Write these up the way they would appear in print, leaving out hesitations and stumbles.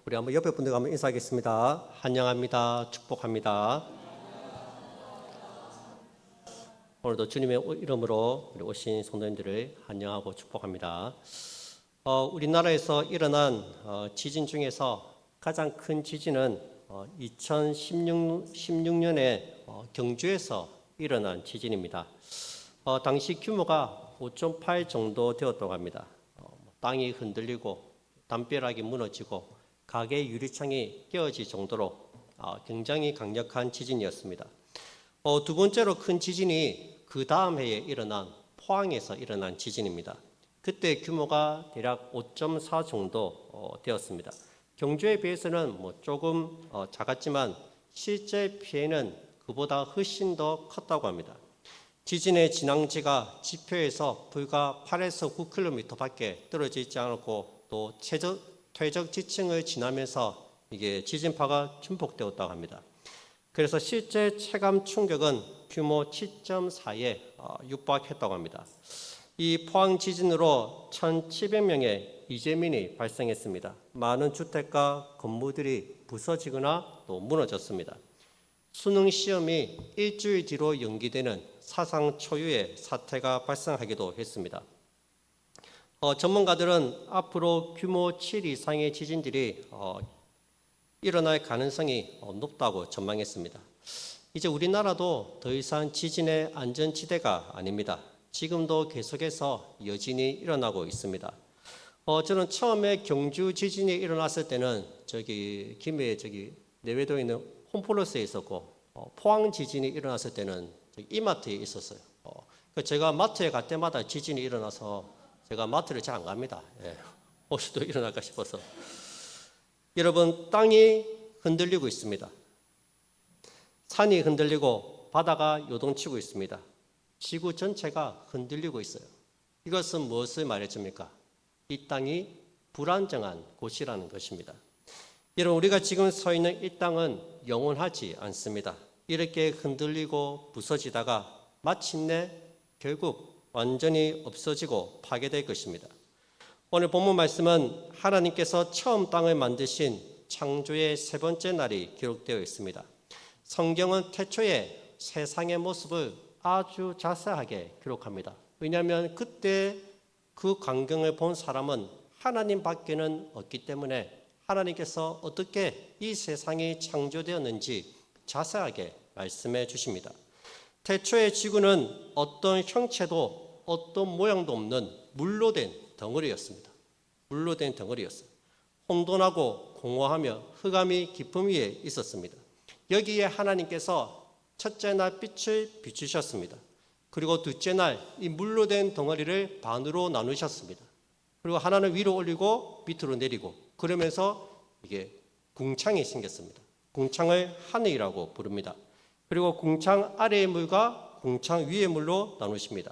우리 한번 옆에 분들과 한번 인사하겠습니다. 환영합니다. 축복합니다. 오늘도 주님의 이름으로 우리 오신 성도님들을 환영하고 축복합니다. 우리나라에서 일어난 지진 중에서 가장 큰 지진은 2016년에 경주에서 일어난 지진입니다. 당시 규모가 5.8 정도 되었다고 합니다. 땅이 흔들리고 담벼락이 무너지고 가게 유리창이 깨어질 정도로 굉장히 강력한 지진이었습니다. 두 번째로 큰 지진이 그 다음 해에 일어난 포항에서 일어난 지진입니다. 그때 규모가 대략 5.4 정도 되었습니다. 경주에 비해서는 조금 작았지만 실제 피해는 그보다 훨씬 더 컸다고 합니다. 지진의 진앙지가 지표에서 불과 8에서 9km밖에 떨어져 있지 않았고 또 퇴적 지층을 지나면서 이게 지진파가 증폭되었다고 합니다. 그래서 실제 체감 충격은 규모 7.4에 육박했다고 합니다. 이 포항 지진으로 1,700명의 이재민이 발생했습니다. 많은 주택과 건물들이 부서지거나 또 무너졌습니다. 수능 시험이 일주일 뒤로 연기되는 사상 초유의 사태가 발생하기도 했습니다. 전문가들은 앞으로 규모 7 이상의 지진들이 일어날 가능성이 높다고 전망했습니다. 이제 우리나라도 더 이상 지진의 안전지대가 아닙니다. 지금도 계속해서 여진이 일어나고 있습니다. 저는 처음에 경주 지진이 일어났을 때는 김해 내외도에 있는 홈플러스에 있었고 포항 지진이 일어났을 때는 이마트에 있었어요. 제가 마트에 갈 때마다 지진이 일어나서 제가 마트를 잘 안 갑니다. 혹시도 일어날까 싶어서. 여러분, 땅이 흔들리고 있습니다. 산이 흔들리고 바다가 요동치고 있습니다. 지구 전체가 흔들리고 있어요. 이것은 무엇을 말해줍니까? 이 땅이 불안정한 곳이라는 것입니다. 여러분, 우리가 지금 서 있는 이 땅은 영원하지 않습니다. 이렇게 흔들리고 부서지다가 마침내 결국 완전히 없어지고 파괴될 것입니다. 오늘 본문 말씀은 하나님께서 처음 땅을 만드신 창조의 세 번째 날이 기록되어 있습니다. 성경은 태초에 세상의 모습을 아주 자세하게 기록합니다. 왜냐하면 그때 그 광경을 본 사람은 하나님 밖에는 없기 때문에 하나님께서 어떻게 이 세상이 창조되었는지 자세하게 말씀해 주십니다. 태초의 지구는 어떤 형체도 어떤 모양도 없는 물로 된 덩어리였습니다. 물로 된 덩어리였어요. 혼돈하고 공허하며 흑암이 깊음 위에 있었습니다. 여기에 하나님께서 첫째 날 빛을 비추셨습니다. 그리고 둘째 날 이 물로 된 덩어리를 반으로 나누셨습니다. 그리고 하나는 위로 올리고 밑으로 내리고 그러면서 이게 궁창이 생겼습니다. 궁창을 하늘이라고 부릅니다. 그리고 궁창 아래의 물과 궁창 위의 물로 나누십니다.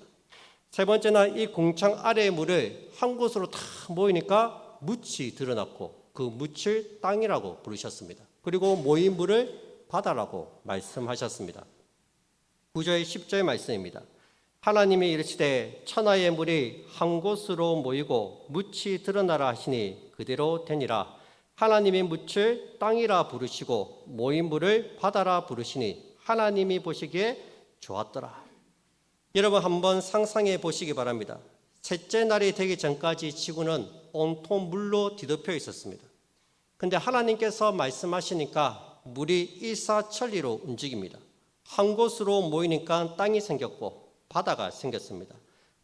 세 번째 날 이 궁창 아래의 물을 한 곳으로 다 모이니까 묻이 드러났고 그 묻을 땅이라고 부르셨습니다. 그리고 모인 물을 바다라고 말씀하셨습니다. 9절 10절 말씀입니다. 하나님이 이르시되 천하의 물이 한 곳으로 모이고 묻이 드러나라 하시니 그대로 되니라. 하나님이 묻을 땅이라 부르시고 모인 물을 바다라 부르시니 하나님이 보시기에 좋았더라. 여러분 한번 상상해 보시기 바랍니다. 셋째 날이 되기 전까지 지구는 온통 물로 뒤덮여 있었습니다. 그런데 하나님께서 말씀하시니까 물이 일사천리로 움직입니다. 한 곳으로 모이니까 땅이 생겼고 바다가 생겼습니다.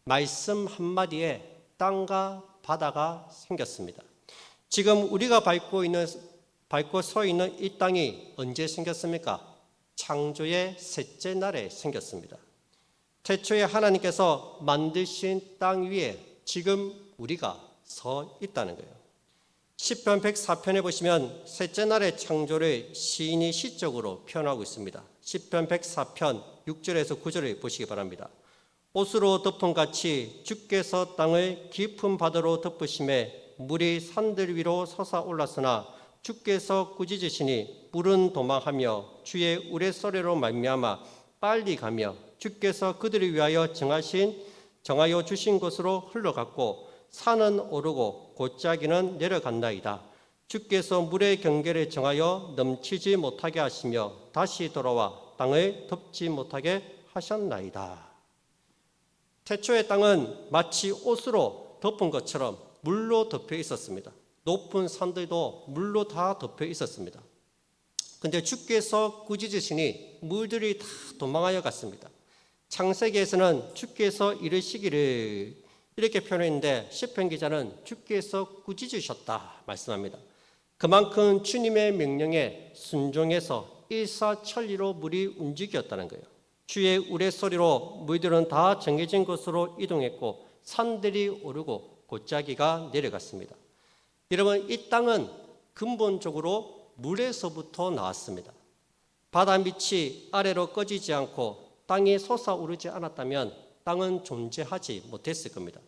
말씀 한마디에 땅과 바다가 생겼습니다. 지금 우리가 밟고 서 있는 이 땅이 언제 생겼습니까? 창조의 셋째 날에 생겼습니다. 태초에 하나님께서 만드신 땅 위에 지금 우리가 서 있다는 거예요. 시편 104편에 보시면 셋째 날의 창조를 시인이 시적으로 표현하고 있습니다. 시편 104편 6절에서 9절을 보시기 바랍니다. 옷으로 덮은 같이 주께서 땅을 깊은 바다로 덮으심에 물이 산들 위로 솟아올랐으나 주께서 꾸짖으시니 물은 도망하며 주의 우레소리로 말미암아 빨리 가며 주께서 그들을 위하여 정하여 주신 곳으로 흘러갔고 산은 오르고 골짜기는 내려간나이다. 주께서 물의 경계를 정하여 넘치지 못하게 하시며 다시 돌아와 땅을 덮지 못하게 하셨나이다. 태초의 땅은 마치 옷으로 덮은 것처럼 물로 덮여 있었습니다. 높은 산들도 물로 다 덮여 있었습니다. 근데 주께서 꾸짖으시니 물들이 다 도망하여 갔습니다. 창세기에서는 주께서 이르시기를 이렇게 표현했는데 시편 기자는 주께서 꾸짖으셨다 말씀합니다. 그만큼 주님의 명령에 순종해서 일사천리로 물이 움직였다는 거예요. 주의 우레소리로 물들은 다 정해진 곳으로 이동했고 산들이 오르고 골짜기가 내려갔습니다. 여러분, 이 땅은 근본적으로 물에서부터 나왔습니다. 바다 밑이 아래로 꺼지지 않고 땅이 솟아오르지 않았다면 땅은 존재하지 못했을 겁니다.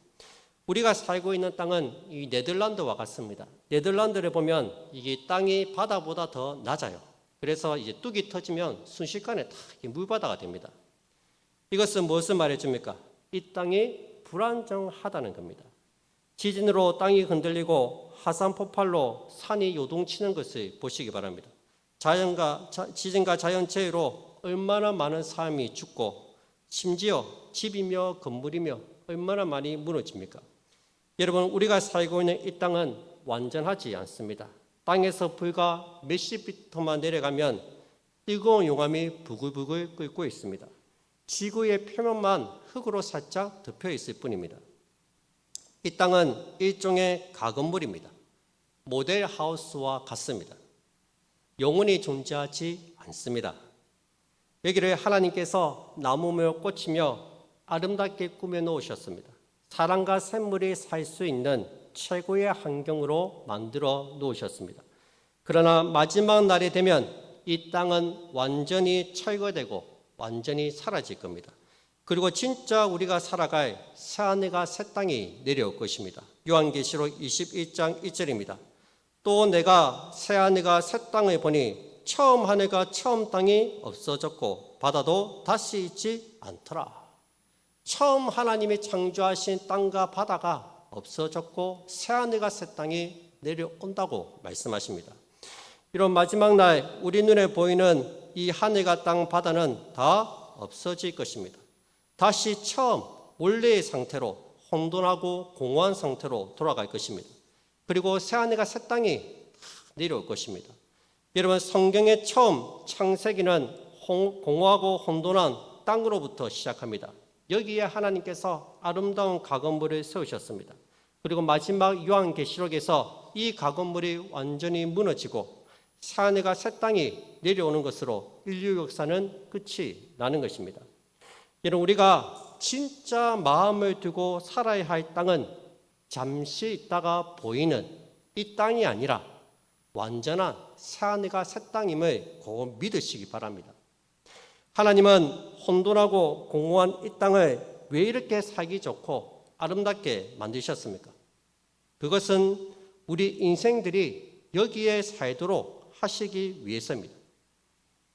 우리가 살고 있는 땅은 이 네덜란드와 같습니다. 네덜란드를 보면 이게 땅이 바다보다 더 낮아요. 그래서 이제 뚝이 터지면 순식간에 다 물바다가 됩니다. 이것은 무엇을 말해줍니까? 이 땅이 불안정하다는 겁니다. 지진으로 땅이 흔들리고 화산 폭발로 산이 요동치는 것을 보시기 바랍니다. 지진과 자연재해로 얼마나 많은 사람이 죽고 심지어 집이며 건물이며 얼마나 많이 무너집니까? 여러분, 우리가 살고 있는 이 땅은 완전하지 않습니다. 땅에서 불과 몇십 미터만 내려가면 뜨거운 용암이 부글부글 끓고 있습니다. 지구의 표면만 흙으로 살짝 덮여 있을 뿐입니다. 이 땅은 일종의 가건물입니다. 모델하우스와 같습니다. 영원히 존재하지 않습니다. 여기를 하나님께서 나무며 꽃이며 아름답게 꾸며 놓으셨습니다. 사람과 샘물이 살 수 있는 최고의 환경으로 만들어 놓으셨습니다. 그러나 마지막 날이 되면 이 땅은 완전히 철거되고 완전히 사라질 겁니다. 그리고 진짜 우리가 살아갈 새하늘과 새 땅이 내려올 것입니다. 요한계시록 21장 1절입니다. 또 내가 새하늘과 새 땅을 보니 처음 하늘과 처음 땅이 없어졌고 바다도 다시 있지 않더라. 처음 하나님이 창조하신 땅과 바다가 없어졌고 새하늘과 새 땅이 내려온다고 말씀하십니다. 이런 마지막 날 우리 눈에 보이는 이 하늘과 땅, 바다는 다 없어질 것입니다. 다시 처음 원래의 상태로 혼돈하고 공허한 상태로 돌아갈 것입니다. 그리고 새하늘과 새 땅이 내려올 것입니다. 여러분, 성경의 처음 창세기는 공허하고 혼돈한 땅으로부터 시작합니다. 여기에 하나님께서 아름다운 가건물을 세우셨습니다. 그리고 마지막 요한계시록에서 이 가건물이 완전히 무너지고 새하늘과 새 땅이 내려오는 것으로 인류 역사는 끝이 나는 것입니다. 여러분, 우리가 진짜 마음을 두고 살아야 할 땅은 잠시 있다가 보이는 이 땅이 아니라 완전한 새하늘과 새 땅임을 꼭 믿으시기 바랍니다. 하나님은 혼돈하고 공허한 이 땅을 왜 이렇게 살기 좋고 아름답게 만드셨습니까? 그것은 우리 인생들이 여기에 살도록 하시기 위해서입니다.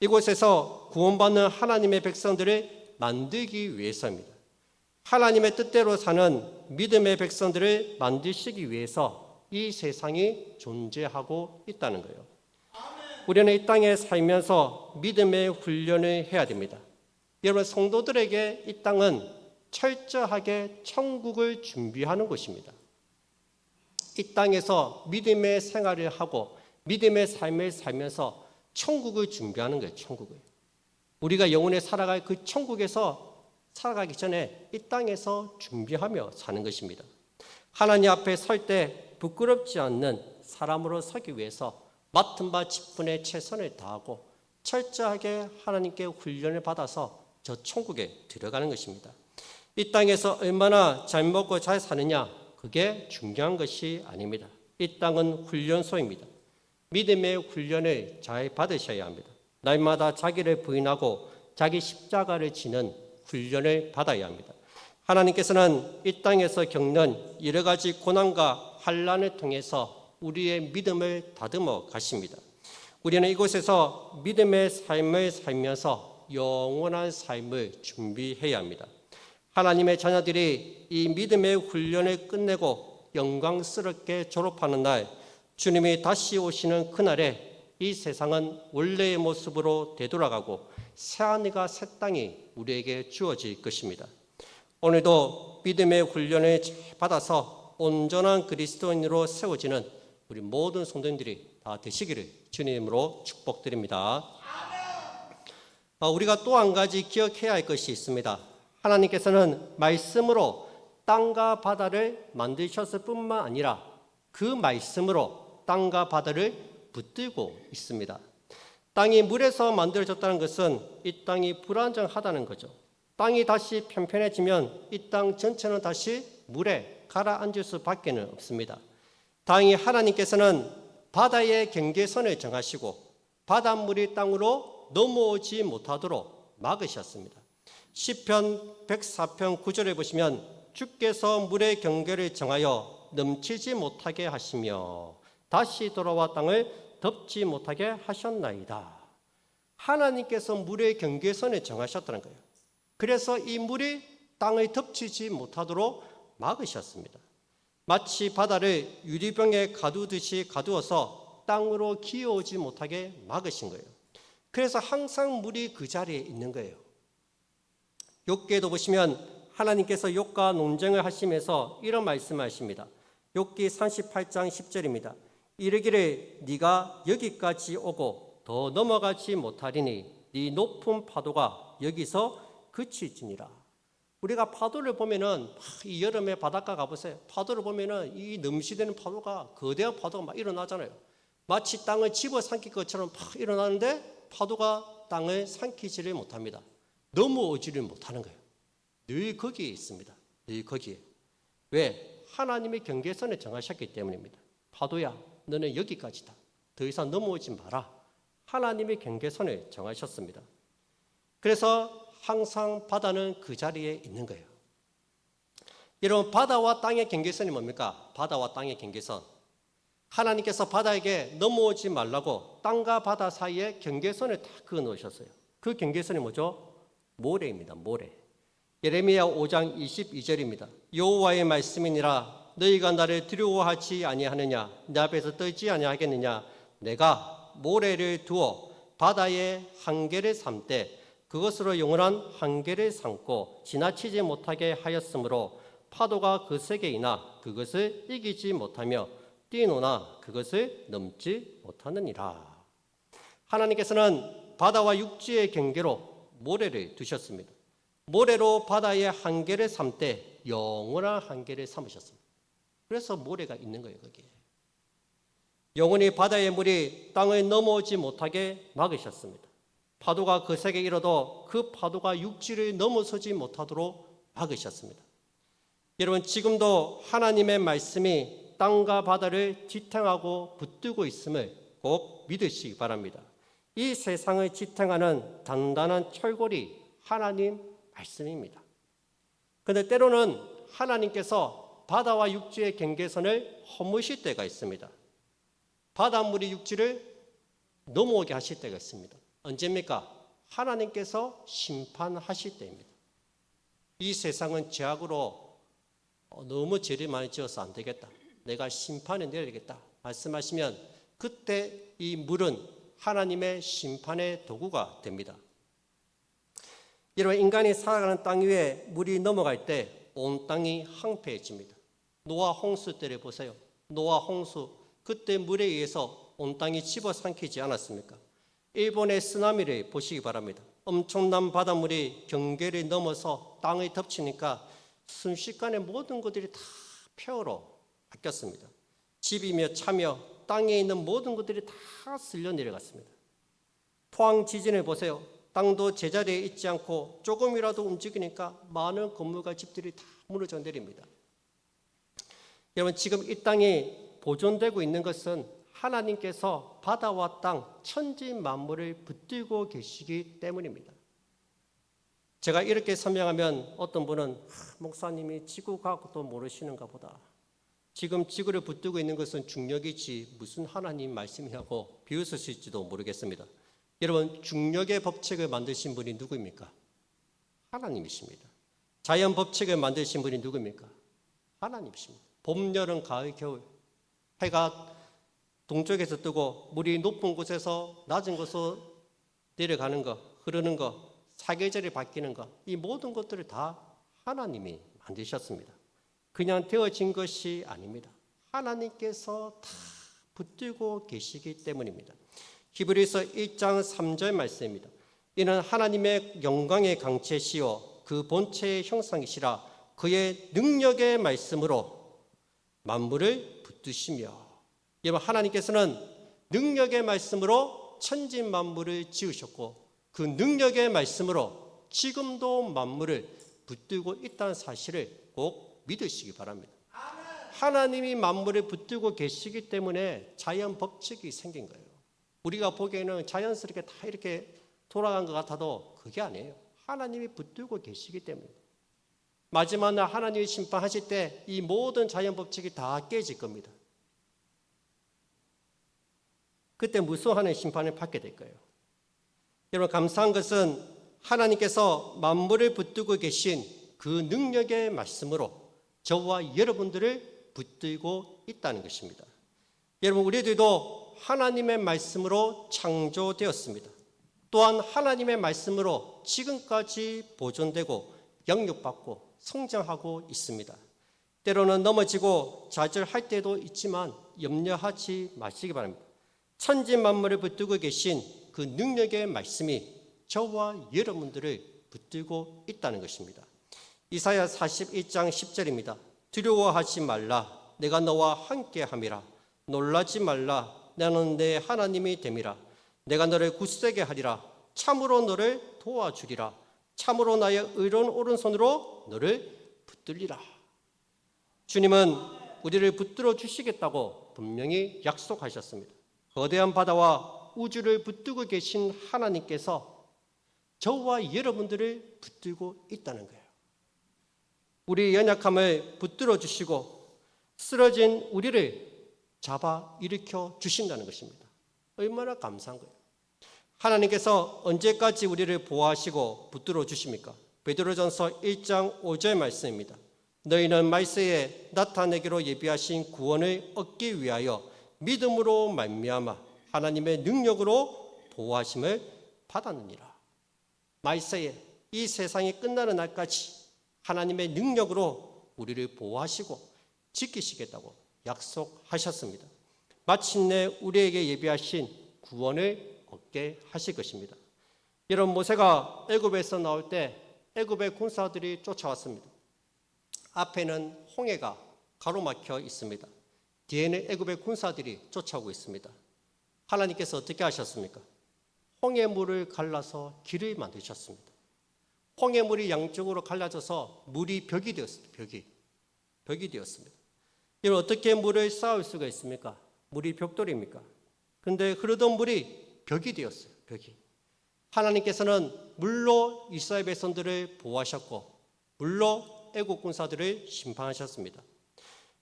이곳에서 구원받는 하나님의 백성들을 만들기 위해서입니다. 하나님의 뜻대로 사는 믿음의 백성들을 만드시기 위해서 이 세상이 존재하고 있다는 거예요. 우리는 이 땅에 살면서 믿음의 훈련을 해야 됩니다. 여러분, 성도들에게 이 땅은 철저하게 천국을 준비하는 곳입니다. 이 땅에서 믿음의 생활을 하고 믿음의 삶을 살면서 천국을 준비하는 거예요. 천국을. 우리가 영원히 살아갈 그 천국에서 살아가기 전에 이 땅에서 준비하며 사는 것입니다. 하나님 앞에 설 때 부끄럽지 않는 사람으로 서기 위해서 맡은 바 직분에 최선을 다하고 철저하게 하나님께 훈련을 받아서 저 천국에 들어가는 것입니다. 이 땅에서 얼마나 잘 먹고 잘 사느냐, 그게 중요한 것이 아닙니다. 이 땅은 훈련소입니다. 믿음의 훈련을 잘 받으셔야 합니다. 날마다 자기를 부인하고 자기 십자가를 지는 훈련을 받아야 합니다. 하나님께서는 이 땅에서 겪는 여러 가지 고난과 환난을 통해서 우리의 믿음을 다듬어 가십니다. 우리는 이곳에서 믿음의 삶을 살면서 영원한 삶을 준비해야 합니다. 하나님의 자녀들이 이 믿음의 훈련을 끝내고 영광스럽게 졸업하는 날 주님이 다시 오시는 그날에 이 세상은 원래의 모습으로 되돌아가고 새하늘과 새 땅이 우리에게 주어질 것입니다. 오늘도 믿음의 훈련을 받아서 온전한 그리스도인으로 세워지는 우리 모든 성도님들이 다 되시기를 주님으로 축복드립니다. 우리가 또 한 가지 기억해야 할 것이 있습니다. 하나님께서는 말씀으로 땅과 바다를 만드셨을 뿐만 아니라 그 말씀으로 땅과 바다를 붙들고 있습니다. 땅이 물에서 만들어졌다는 것은 이 땅이 불안정하다는 거죠. 땅이 다시 편편해지면 이 땅 전체는 다시 물에 가라앉을 수밖에 없습니다. 다행히 하나님께서는 바다의 경계선을 정하시고 바닷물이 땅으로 넘어오지 못하도록 막으셨습니다. 시편 104편 9절에 보시면 주께서 물의 경계를 정하여 넘치지 못하게 하시며 다시 돌아와 땅을 덮지 못하게 하셨나이다. 하나님께서 물의 경계선을 정하셨다는 거예요. 그래서 이 물이 땅을 덮치지 못하도록 막으셨습니다. 마치 바다를 유리병에 가두듯이 가두어서 땅으로 기어오지 못하게 막으신 거예요. 그래서 항상 물이 그 자리에 있는 거예요. 욥기에도 보시면 하나님께서 욥과 논쟁을 하시면서 이런 말씀하십니다. 욥기 38장 10절입니다. 이르기를 네가 여기까지 오고 더 넘어가지 못하리니 네 높은 파도가 여기서 그치지니라. 우리가 파도를 보면은 이 여름에 바닷가 가보세요. 파도를 보면은 이 넘치되는 파도가 거대한 파도가 막 일어나잖아요. 마치 땅을 집어삼킬 것처럼 막 일어나는데 파도가 땅을 삼키지를 못합니다. 넘어오지를 못하는 거예요. 늘 거기에 있습니다. 늘 거기에. 왜? 하나님의 경계선을 정하셨기 때문입니다. 파도야, 너는 여기까지다. 더 이상 넘어오지 마라. 하나님의 경계선을 정하셨습니다. 그래서 항상 바다는 그 자리에 있는 거예요. 여러분, 바다와 땅의 경계선이 뭡니까? 바다와 땅의 경계선. 하나님께서 바다에게 넘어오지 말라고 땅과 바다 사이에 경계선을 다 그어 놓으셨어요. 그 경계선이 뭐죠? 모래입니다. 모래. 예레미야 5장 22절입니다. 여호와의 말씀이니라 너희가 나를 두려워하지 아니하느냐 내 앞에서 떨지 아니하겠느냐 내가 모래를 두어 바다의 한계를 삼되 그것으로 영원한 한계를 삼고 지나치지 못하게 하였으므로 파도가 거세게 이나 그것을 이기지 못하며 뛰노나 그것을 넘지 못하느니라. 하나님께서는 바다와 육지의 경계로 모래를 두셨습니다. 모래로 바다의 한계를 삼되 영원한 한계를 삼으셨습니다. 그래서 모래가 있는 거예요, 거기에. 영원히 바다의 물이 땅을 넘어오지 못하게 막으셨습니다. 파도가 거세게 일어도 그 파도가 육지를 넘어서지 못하도록 막으셨습니다. 여러분, 지금도 하나님의 말씀이 땅과 바다를 지탱하고 붙들고 있음을 꼭 믿으시기 바랍니다. 이 세상을 지탱하는 단단한 철골이 하나님 말씀입니다. 그런데 때로는 하나님께서 바다와 육지의 경계선을 허무실 때가 있습니다. 바닷물이 육지를 넘어오게 하실 때가 있습니다. 언제입니까? 하나님께서 심판하실 때입니다. 이 세상은 죄악으로 너무 죄를 많이 지어서 안 되겠다. 내가 심판을 내려야겠다. 말씀하시면 그때 이 물은 하나님의 심판의 도구가 됩니다. 여러분, 인간이 살아가는 땅 위에 물이 넘어갈 때 온 땅이 황폐해집니다. 노아 홍수 때를 보세요. 노아 홍수, 그때 물에 의해서 온 땅이 집어삼키지 않았습니까? 일본의 쓰나미를 보시기 바랍니다. 엄청난 바닷물이 경계를 넘어서 땅을 덮치니까 순식간에 모든 것들이 다 폐허로 바뀌었습니다. 집이며 차며 땅에 있는 모든 것들이 다 쓸려 내려갔습니다. 포항 지진을 보세요. 땅도 제자리에 있지 않고 조금이라도 움직이니까 많은 건물과 집들이 다 무너져 내립니다. 여러분, 지금 이 땅이 보존되고 있는 것은 하나님께서 바다와 땅, 천지 만물을 붙들고 계시기 때문입니다. 제가 이렇게 설명하면 어떤 분은 목사님이 지구과학도 모르시는가 보다. 지금 지구를 붙들고 있는 것은 중력이지 무슨 하나님 말씀이냐고 비웃으실지도 모르겠습니다. 여러분, 중력의 법칙을 만드신 분이 누구입니까? 하나님이십니다. 자연 법칙을 만드신 분이 누구입니까? 하나님이십니다. 봄, 여름, 가을, 겨울, 해가 동쪽에서 뜨고 물이 높은 곳에서 낮은 곳으로 내려가는 것, 흐르는 것, 사계절이 바뀌는 것, 이 모든 것들을 다 하나님이 만드셨습니다. 그냥 되어진 것이 아닙니다. 하나님께서 다 붙들고 계시기 때문입니다. 히브리서 1장 3절 말씀입니다. 이는 하나님의 영광의 강체시요 그 본체의 형상이시라 그의 능력의 말씀으로 만물을 붙드시며. 여러분, 하나님께서는 능력의 말씀으로 천지 만물을 지으셨고 그 능력의 말씀으로 지금도 만물을 붙들고 있다는 사실을 꼭 믿으시기 바랍니다. 하나님이 만물을 붙들고 계시기 때문에 자연 법칙이 생긴 거예요. 우리가 보기에는 자연스럽게 다 이렇게 돌아간 것 같아도 그게 아니에요. 하나님이 붙들고 계시기 때문입니다. 마지막 날 하나님이 심판하실 때 이 모든 자연 법칙이 다 깨질 겁니다. 그때 무서워하는 심판을 받게 될 거예요. 여러분, 감사한 것은 하나님께서 만물을 붙들고 계신 그 능력의 말씀으로 저와 여러분들을 붙들고 있다는 것입니다. 여러분, 우리들도 하나님의 말씀으로 창조되었습니다. 또한 하나님의 말씀으로 지금까지 보존되고 영육받고 성장하고 있습니다. 때로는 넘어지고 좌절할 때도 있지만 염려하지 마시기 바랍니다. 천지 만물을 붙들고 계신 그 능력의 말씀이 저와 여러분들을 붙들고 있다는 것입니다. 이사야 41장 10절입니다. 두려워하지 말라. 내가 너와 함께함이라. 놀라지 말라. 나는 내 하나님이 됨이라. 내가 너를 굳세게 하리라. 참으로 너를 도와주리라. 참으로 나의 의로운 오른손으로 너를 붙들리라. 주님은 우리를 붙들어 주시겠다고 분명히 약속하셨습니다. 거대한 바다와 우주를 붙들고 계신 하나님께서 저와 여러분들을 붙들고 있다는 거예요. 우리의 연약함을 붙들어 주시고 쓰러진 우리를 잡아 일으켜 주신다는 것입니다. 얼마나 감사한 거예요. 하나님께서 언제까지 우리를 보호하시고 붙들어 주십니까? 베드로전서 1장 5절 말씀입니다. 너희는 말세에 나타내기로 예비하신 구원을 얻기 위하여 믿음으로 말미암아 하나님의 능력으로 보호하심을 받았느니라. 말세에 이 세상이 끝나는 날까지 하나님의 능력으로 우리를 보호하시고 지키시겠다고 약속하셨습니다. 마침내 우리에게 예비하신 구원을 얻게 하실 것입니다. 여러분, 모세가 애굽에서 나올 때 애굽의 군사들이 쫓아왔습니다. 앞에는 홍해가 가로막혀 있습니다. 뒤에는 애굽의 군사들이 쫓아오고 있습니다. 하나님께서 어떻게 하셨습니까? 홍해물을 갈라서 길을 만드셨습니다. 홍해물이 양쪽으로 갈라져서 물이 벽이 되었습니다. 벽이 되었습니다. 여러분, 어떻게 물을 쌓을 수가 있습니까? 물이 벽돌입니까? 근데 흐르던 물이 벽이 되었어요. 벽이. 하나님께서는 물로 이스라엘 백성들을 보호하셨고 물로 애국 군사들을 심판하셨습니다.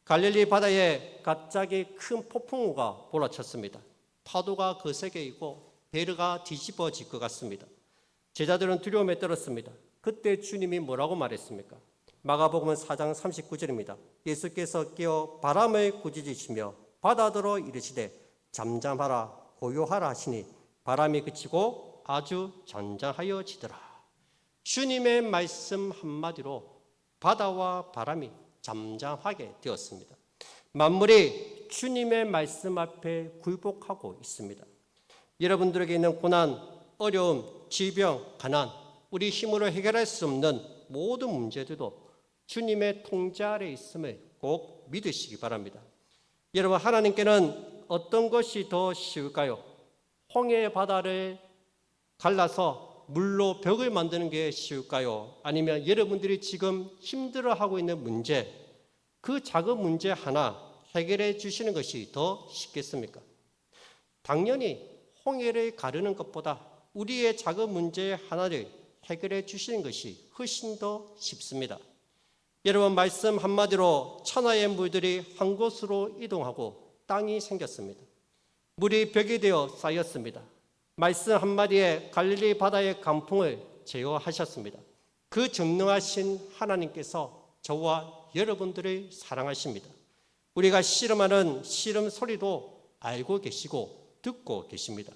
갈릴리 바다에 갑자기 큰 폭풍우가 몰아쳤습니다. 파도가 거세게 일고 배가 뒤집어질 것 같습니다. 제자들은 두려움에 떨었습니다. 그때 주님이 뭐라고 말했습니까? 마가복음 4장 39절입니다. 예수께서 깨어 바람을 꾸짖으시며 바다더러 이르시되 잠잠하라 고요하라 하시니 바람이 그치고 아주 잔잔하여지더라. 주님의 말씀 한마디로 바다와 바람이 잠잠하게 되었습니다. 만물이 주님의 말씀 앞에 굴복하고 있습니다. 여러분들에게 있는 고난, 어려움, 질병, 가난, 우리 힘으로 해결할 수 없는 모든 문제들도 주님의 통제 아래 있음을 꼭 믿으시기 바랍니다. 여러분, 하나님께는 어떤 것이 더 쉬울까요? 홍해 바다를 갈라서 물로 벽을 만드는 게 쉬울까요? 아니면 여러분들이 지금 힘들어하고 있는 문제, 그 작은 문제 하나 해결해 주시는 것이 더 쉽겠습니까? 당연히 홍해를 가르는 것보다 우리의 작은 문제 하나를 해결해 주시는 것이 훨씬 더 쉽습니다. 여러분, 말씀 한마디로 천하의 물들이 한 곳으로 이동하고 땅이 생겼습니다. 물이 벽이 되어 쌓였습니다. 말씀 한마디에 갈릴리 바다의 강풍을 제어하셨습니다. 그 전능하신 하나님께서 저와 여러분들을 사랑하십니다. 우리가 씨름하는 씨름 소리도 알고 계시고 듣고 계십니다.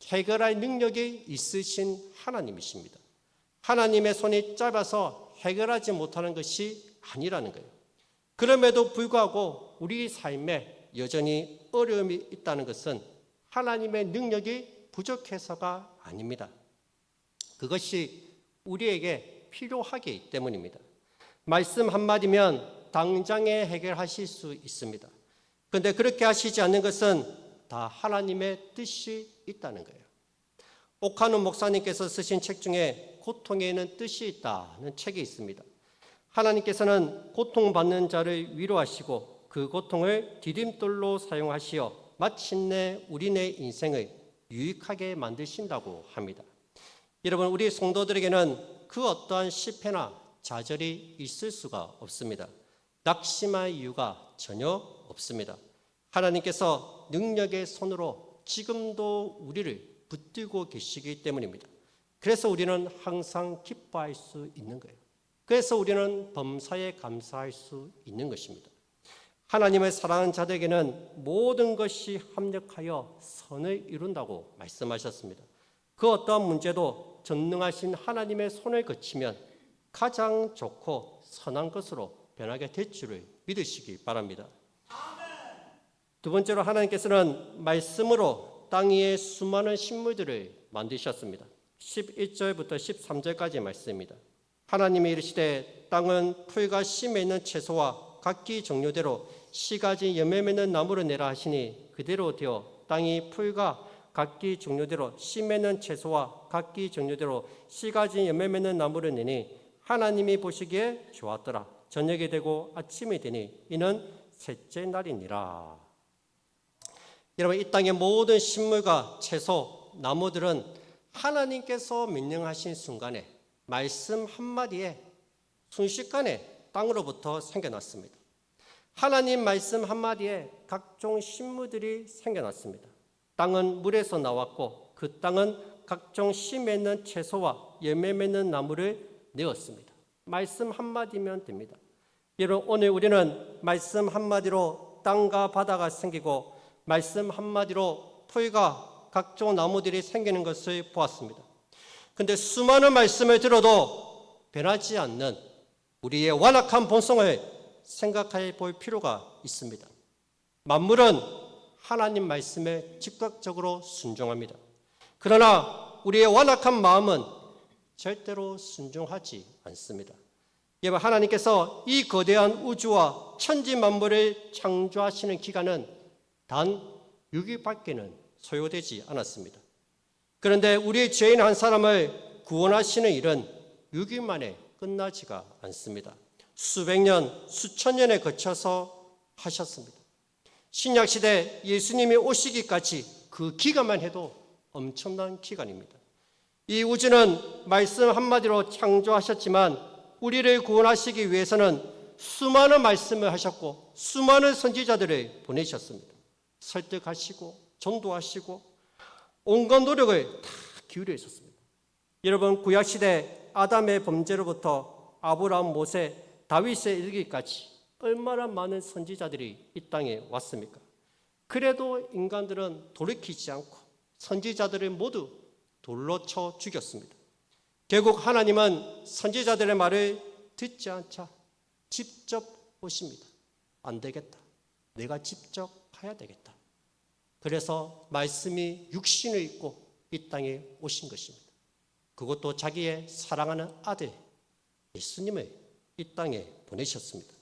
해결할 능력이 있으신 하나님이십니다. 하나님의 손이 짧아서 해결하지 못하는 것이 아니라는 거예요. 그럼에도 불구하고 우리 삶에 여전히 어려움이 있다는 것은 하나님의 능력이 부족해서가 아닙니다. 그것이 우리에게 필요하기 때문입니다. 말씀 한마디면 당장에 해결하실 수 있습니다. 그런데 그렇게 하시지 않는 것은 다 하나님의 뜻이 있다는 거예요. 오카누 목사님께서 쓰신 책 중에 고통에는 뜻이 있다는 책이 있습니다. 하나님께서는 고통받는 자를 위로하시고 그 고통을 디딤돌로 사용하시어 마침내 우리네 인생을 유익하게 만드신다고 합니다. 여러분, 우리 성도들에게는 그 어떠한 실패나 좌절이 있을 수가 없습니다. 낙심할 이유가 전혀 없습니다. 하나님께서 능력의 손으로 지금도 우리를 붙들고 계시기 때문입니다. 그래서 우리는 항상 기뻐할 수 있는 거예요. 그래서 우리는 범사에 감사할 수 있는 것입니다. 하나님을 사랑하는 자들에게는 모든 것이 합력하여 선을 이룬다고 말씀하셨습니다. 그 어떠한 문제도 전능하신 하나님의 손을 거치면 가장 좋고 선한 것으로 변하게 될 줄을 믿으시기 바랍니다. 두 번째로 하나님께서는 말씀으로 땅 위에 수많은 식물들을 만드셨습니다. 11절부터 13절까지의 말씀입니다. 하나님이 이르시되 땅은 풀과 씨 맺는 채소와 각기 종류대로 씨가지 열매 맺는 나무를 내라 하시니 그대로 되어 땅이 풀과 각기 종류대로 씨 맺는 채소와 각기 종류대로 씨가지 열매 맺는 나무를 내니 하나님이 보시기에 좋았더라. 저녁이 되고 아침이 되니 이는 셋째 날이니라. 여러분, 이 땅의 모든 식물과 채소, 나무들은 하나님께서 명령하신 순간에 말씀 한마디에 순식간에 땅으로부터 생겨났습니다. 하나님 말씀 한마디에 각종 식물들이 생겨났습니다. 땅은 물에서 나왔고 그 땅은 각종 씨 맺는 채소와 열매 맺는 나무를 내었습니다. 말씀 한마디면 됩니다. 여러분, 오늘 우리는 말씀 한마디로 땅과 바다가 생기고 말씀 한마디로 풀과 각종 나무들이 생기는 것을 보았습니다. 그런데 수많은 말씀을 들어도 변하지 않는 우리의 완악한 본성을 생각해 볼 필요가 있습니다. 만물은 하나님 말씀에 즉각적으로 순종합니다. 그러나 우리의 완악한 마음은 절대로 순종하지 않습니다. 여러분, 하나님께서 이 거대한 우주와 천지 만물을 창조하시는 기간은 단 6일밖에는 소요되지 않았습니다. 그런데 우리 죄인 한 사람을 구원하시는 일은 6일 만에 끝나지가 않습니다. 수백 년, 수천 년에 거쳐서 하셨습니다. 신약시대 예수님이 오시기까지 그 기간만 해도 엄청난 기간입니다. 이 우주는 말씀 한마디로 창조하셨지만 우리를 구원하시기 위해서는 수많은 말씀을 하셨고 수많은 선지자들을 보내셨습니다. 설득하시고 전도하시고 온갖 노력을 다 기울여 있었습니다. 여러분, 구약시대 아담의 범죄로부터 아브라함, 모세, 다윗에 이르기까지 얼마나 많은 선지자들이 이 땅에 왔습니까? 그래도 인간들은 돌이키지 않고 선지자들을 모두 돌로 쳐 죽였습니다. 결국 하나님은 선지자들의 말을 듣지 않자 직접 오십니다. 안 되겠다. 내가 직접 가야 되겠다. 그래서 말씀이 육신을 입고 이 땅에 오신 것입니다. 그것도 자기의 사랑하는 아들 예수님을 이 땅에 보내셨습니다.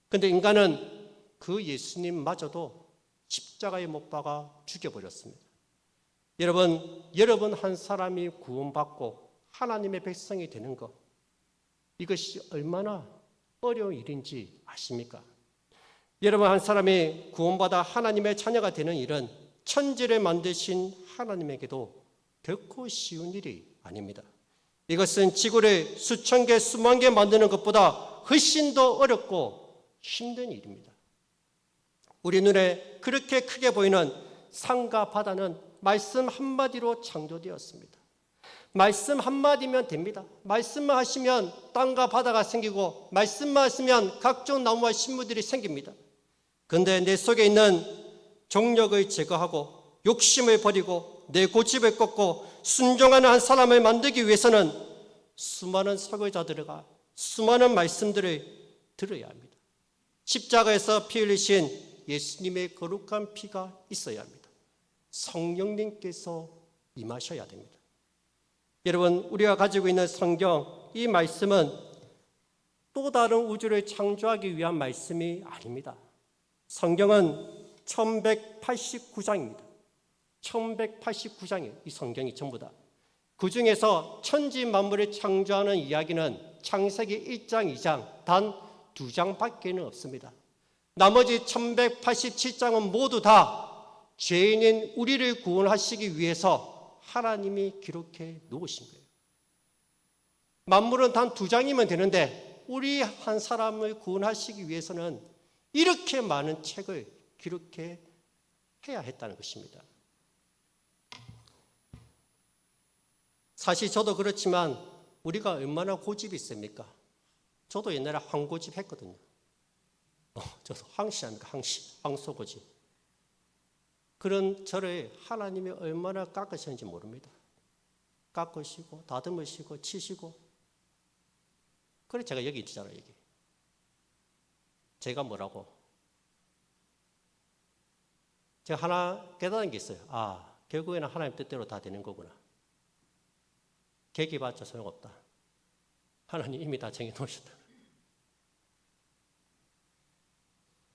그런데 인간은 그 예수님마저도 십자가에 못 박아 죽여버렸습니다. 여러분 한 사람이 구원받고 하나님의 백성이 되는 것, 이것이 얼마나 어려운 일인지 아십니까? 여러분 한 사람이 구원받아 하나님의 자녀가 되는 일은 천지를 만드신 하나님에게도 결코 쉬운 일이 아닙니다. 이것은 지구를 수천 개, 수만 개 만드는 것보다 훨씬 더 어렵고 힘든 일입니다. 우리 눈에 그렇게 크게 보이는 산과 바다는 말씀 한마디로 창조되었습니다. 말씀 한마디면 됩니다. 말씀만 하시면 땅과 바다가 생기고 말씀만 하시면 각종 나무와 식물들이 생깁니다. 그런데 내 속에 있는 정력을 제거하고 욕심을 버리고 내 고집을 꺾고 순종하는 한 사람을 만들기 위해서는 수많은 설교자들과 수많은 말씀들을 들어야 합니다. 십자가에서 피 흘리신 예수님의 거룩한 피가 있어야 합니다. 성령님께서 임하셔야 됩니다. 여러분, 우리가 가지고 있는 성경, 이 말씀은 또 다른 우주를 창조하기 위한 말씀이 아닙니다. 성경은 1189장입니다. 1189장이에요. 이 성경이 전부 다. 그 중에서 천지 만물을 창조하는 이야기는 창세기 1장, 2장 단 2장밖에는 없습니다. 나머지 1187장은 모두 다 죄인인 우리를 구원하시기 위해서 하나님이 기록해 놓으신 거예요. 만물은 단 2장이면 되는데 우리 한 사람을 구원하시기 위해서는 이렇게 많은 책을 기록해 해야 했다는 것입니다. 사실 저도 그렇지만 우리가 얼마나 고집이 있습니까? 저도 옛날에 황고집 했거든요. 저도 황씨합니까? 황소고집. 그런 저를 하나님이 얼마나 깎으셨는지 모릅니다. 깎으시고 다듬으시고 치시고. 그래 제가 여기 있잖아요. 여기. 제가 뭐라고? 제가 하나 깨달은 게 있어요. 결국에는 하나님 뜻대로 다 되는 거구나. 계기봤자 소용없다. 하나님 이미 다 정해놓으셨다.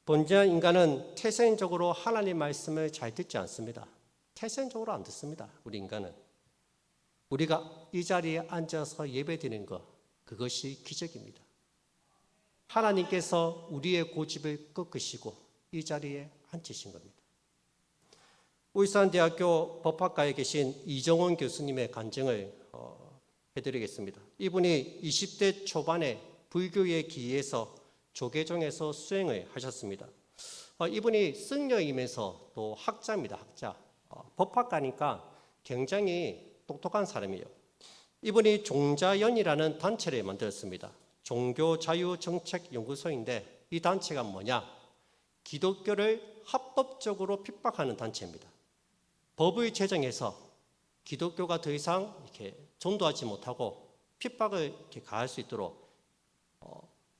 본질한 인간은 태생적으로 하나님 말씀을 잘 듣지 않습니다. 태생적으로 안 듣습니다. 우리 인간은. 우리가 이 자리에 앉아서 예배드리는 것, 그것이 기적입니다. 하나님께서 우리의 고집을 꺾으시고 이 자리에 앉히신 겁니다. 울산대학교 법학과에 계신 이정원 교수님의 간증을 해드리겠습니다. 이분이 20대 초반에 불교에 기이해서 조계종에서 수행을 하셨습니다. 이분이 승려이면서 또 학자입니다. 학자. 법학과니까 굉장히 똑똑한 사람이에요. 이분이 종자연이라는 단체를 만들었습니다. 종교자유정책연구소인데 이 단체가 뭐냐? 기독교를 합법적으로 핍박하는 단체입니다. 법을 제정해서 기독교가 더 이상 이렇게 전도하지 못하고 핍박을 이렇게 가할 수 있도록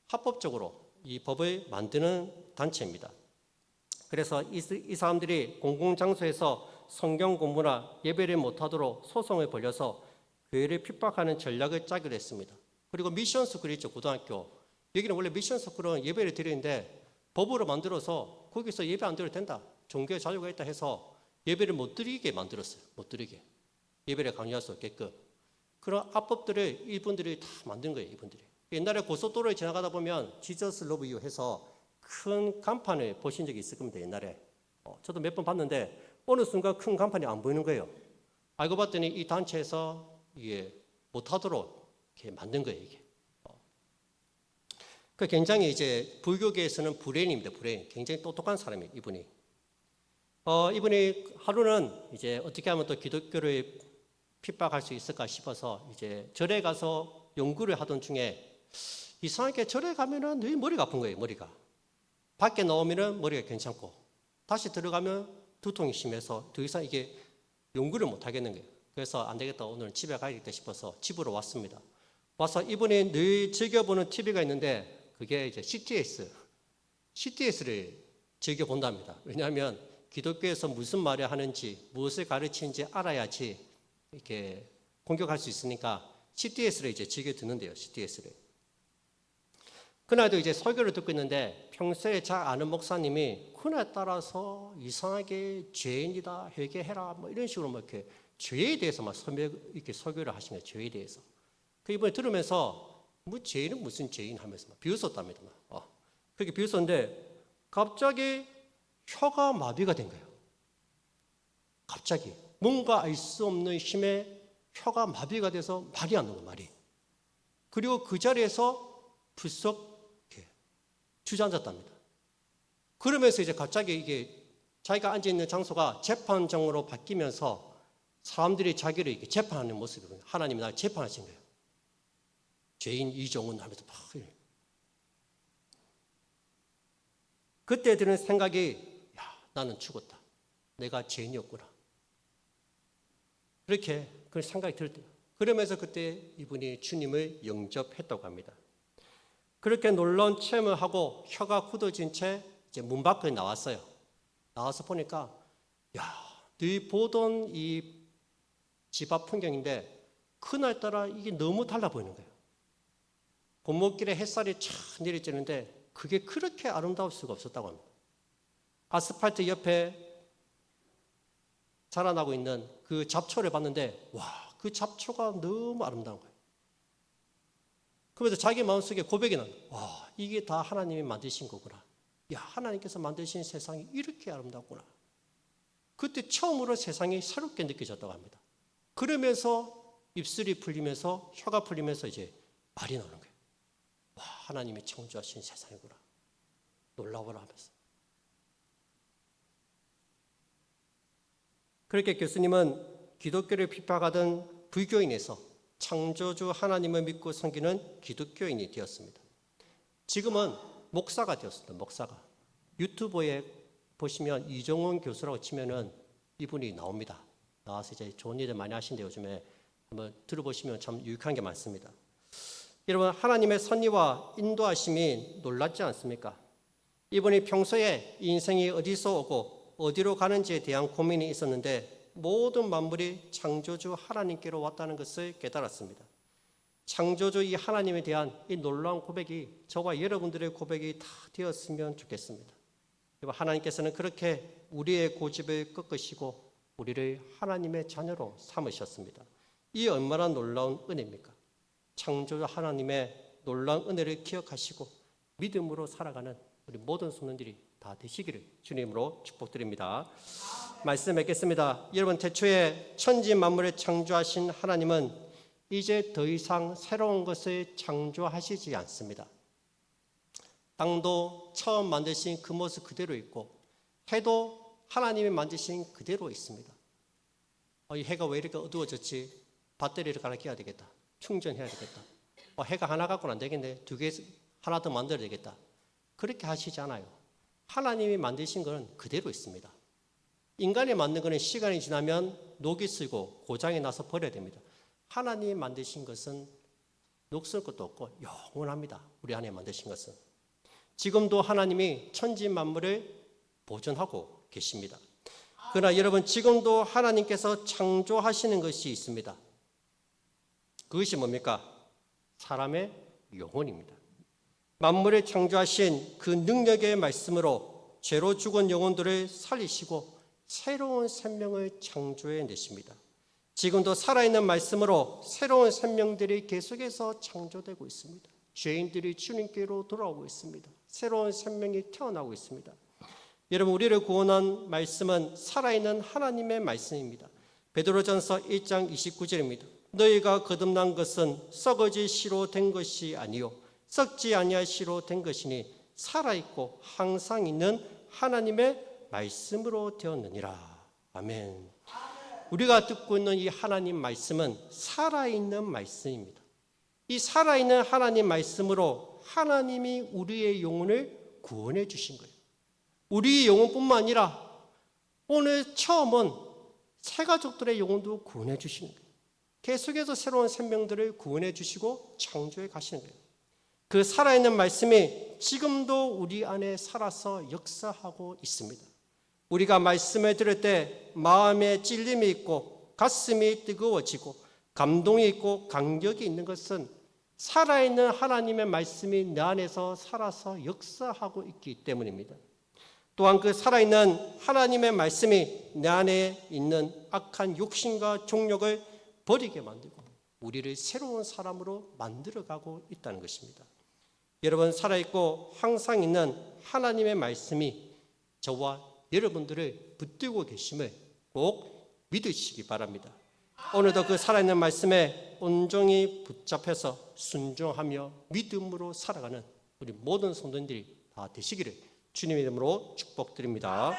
합법적으로 이 법을 만드는 단체입니다. 그래서 이 사람들이 공공장소에서 성경 공부나 예배를 못하도록 소송을 벌여서 교회를 핍박하는 전략을 짜기로 했습니다. 그리고 미션 스쿨이 있죠. 고등학교. 여기는 원래 미션 스쿨은 예배를 드리는데 법으로 만들어서 거기서 예배 안 드려도 된다. 종교의 자유가 있다 해서 예배를 못 드리게 만들었어요. 못 드리게. 예배를 강요할 수 없게끔. 그런 합법들을 이분들이 다 만든 거예요. 이분들이. 옛날에 고속도로에 지나가다 보면 지저스 러브 유 해서 큰 간판을 보신 적이 있을 겁니다. 옛날에. 저도 몇 번 봤는데 어느 순간 큰 간판이 안 보이는 거예요. 알고 봤더니 이 단체에서 이게 못하도록 이렇게 만든 거예요. 이게. 그 굉장히 이제 불교계에서는 브레인입니다. 브레인. 굉장히 똑똑한 사람이에요. 이분이. 이분이 하루는 이제 어떻게 하면 또 기독교를 핍박할 수 있을까 싶어서 이제 절에 가서 연구를 하던 중에 이상하게 절에 가면은 늘 머리가 아픈 거예요. 머리가. 밖에 나오면은 머리가 괜찮고 다시 들어가면 두통이 심해서 더 이상 이게 연구를 못 하겠는 거예요. 그래서 안 되겠다. 오늘 집에 가야겠다 싶어서 집으로 왔습니다. 와서 이분이 늘 즐겨보는 TV가 있는데 그게 이제 CTS를 즐겨본답니다. 왜냐하면 기독교에서 무슨 말을 하는지 무엇을 가르치는지 알아야지 이렇게 공격할 수 있으니까 CTS를 이제 즐겨 듣는데요. CTS를. 그날도 이제 설교를 듣고 있는데 평소에 잘 아는 목사님이 그날 따라서 이상하게 죄인이다 회개해라 뭐 이런 식으로 막 이렇게 죄에 대해서 막 이렇게 설교를 하신 거예요. 죄에 대해서. 그 이번에 들으면서 뭐 죄인은 무슨 죄인 하면서 막 비웃었답니다. 그렇게 비웃었는데 갑자기 혀가 마비가 된 거예요. 갑자기 뭔가 알 수 없는 힘에 혀가 마비가 돼서 말이 안 나오고 말이. 그리고 그 자리에서 불쑥 이렇게 주저앉았답니다. 그러면서 이제 갑자기 이게 자기가 앉아 있는 장소가 재판정으로 바뀌면서 사람들이 자기를 이렇게 재판하는 모습이거든요. 하나님이 나를 재판하신 거예요. 죄인 이종훈 하면서 막. 그때 드는 생각이 나는 죽었다. 내가 죄인이었구나. 그렇게 그 생각이 들 때, 그러면서 그때 이분이 주님을 영접했다고 합니다. 그렇게 놀라운 체험을 하고 혀가 굳어진 채 이제 문 밖에 나왔어요. 나와서 보니까, 야, 늘 보던 이 집 앞 풍경인데 그날따라 이게 너무 달라 보이는 거예요. 골목길에 햇살이 촥 내리쬐는데 그게 그렇게 아름다울 수가 없었다고 합니다. 아스팔트 옆에 자라나고 있는 그 잡초를 봤는데, 와, 그 잡초가 너무 아름다운 거예요. 그러면서 자기 마음속에 고백이 나는 거예요. 와, 이게 다 하나님이 만드신 거구나. 야, 하나님께서 만드신 세상이 이렇게 아름답구나. 그때 처음으로 세상이 새롭게 느껴졌다고 합니다. 그러면서 입술이 풀리면서 혀가 풀리면서 이제 말이 나오는 거예요. 와, 하나님이 창조하신 세상이구나. 놀라워라 하면서. 그렇게 교수님은 기독교를 비판하던 불교인에서 창조주 하나님을 믿고 섬기는 기독교인이 되었습니다. 지금은 목사가 되었습니다. 목사가. 유튜브에 보시면 이종훈 교수라고 치면은 이분이 나옵니다. 나와서 이제 좋은 일을 많이 하신데 요즘에 한번 들어보시면 참 유익한 게 많습니다. 여러분, 하나님의 섭리와 인도하심이 놀랍지 않습니까? 이분이 평소에 인생이 어디서 오고 어디로 가는지에 대한 고민이 있었는데 모든 만물이 창조주 하나님께로 왔다는 것을 깨달았습니다. 창조주 이 하나님에 대한 이 놀라운 고백이 저와 여러분들의 고백이 다 되었으면 좋겠습니다. 하나님께서는 그렇게 우리의 고집을 꺾으시고 우리를 하나님의 자녀로 삼으셨습니다. 이 얼마나 놀라운 은혜입니까? 창조주 하나님의 놀라운 은혜를 기억하시고 믿음으로 살아가는 우리 모든 성도들이 다 되시기를 주님으로 축복드립니다. 말씀 맺겠습니다. 여러분, 태초에 천지 만물을 창조하신 하나님은 이제 더 이상 새로운 것을 창조하시지 않습니다. 땅도 처음 만드신 그 모습 그대로 있고 해도 하나님이 만드신 그대로 있습니다. 이 해가 왜 이렇게 어두워졌지? 배터리를 갈아 껴야 되겠다. 충전해야 되겠다. 해가 하나 갖고는 안 되겠네. 두 개 하나 더 만들어야 되겠다. 그렇게 하시지 않아요. 하나님이 만드신 것은 그대로 있습니다. 인간이 만든 것은 시간이 지나면 녹이 슬고 고장이 나서 버려야 됩니다. 하나님이 만드신 것은 녹슬 것도 없고 영원합니다. 우리 안에 만드신 것은. 지금도 하나님이 천지 만물을 보존하고 계십니다. 그러나 여러분, 지금도 하나님께서 창조하시는 것이 있습니다. 그것이 뭡니까? 사람의 영혼입니다. 만물을 창조하신 그 능력의 말씀으로 죄로 죽은 영혼들을 살리시고 새로운 생명을 창조해 내십니다. 지금도 살아있는 말씀으로 새로운 생명들이 계속해서 창조되고 있습니다. 죄인들이 주님께로 돌아오고 있습니다. 새로운 생명이 태어나고 있습니다. 여러분, 우리를 구원한 말씀은 살아있는 하나님의 말씀입니다. 베드로전서 1장 29절입니다. 너희가 거듭난 것은 썩어질 씨로 된 것이 아니요 썩지 아니할 씨로 된 것이니 살아있고 항상 있는 하나님의 말씀으로 되었느니라. 아멘. 우리가 듣고 있는 이 하나님 말씀은 살아있는 말씀입니다. 이 살아있는 하나님 말씀으로 하나님이 우리의 영혼을 구원해 주신 거예요. 우리의 영혼뿐만 아니라 오늘 처음은 새 가족들의 영혼도 구원해 주시는 거예요. 계속해서 새로운 생명들을 구원해 주시고 창조해 가시는 거예요. 그 살아있는 말씀이 지금도 우리 안에 살아서 역사하고 있습니다. 우리가 말씀을 들을 때 마음에 찔림이 있고 가슴이 뜨거워지고 감동이 있고 감격이 있는 것은 살아있는 하나님의 말씀이 내 안에서 살아서 역사하고 있기 때문입니다. 또한 그 살아있는 하나님의 말씀이 내 안에 있는 악한 욕심과 종욕을 버리게 만들고 우리를 새로운 사람으로 만들어가고 있다는 것입니다. 여러분, 살아있고 항상 있는 하나님의 말씀이 저와 여러분들을 붙들고 계심을 꼭 믿으시기 바랍니다. 오늘도 그 살아있는 말씀에 온종일 붙잡혀서 순종하며 믿음으로 살아가는 우리 모든 성도님들이 다 되시기를 주님의 이름으로 축복드립니다.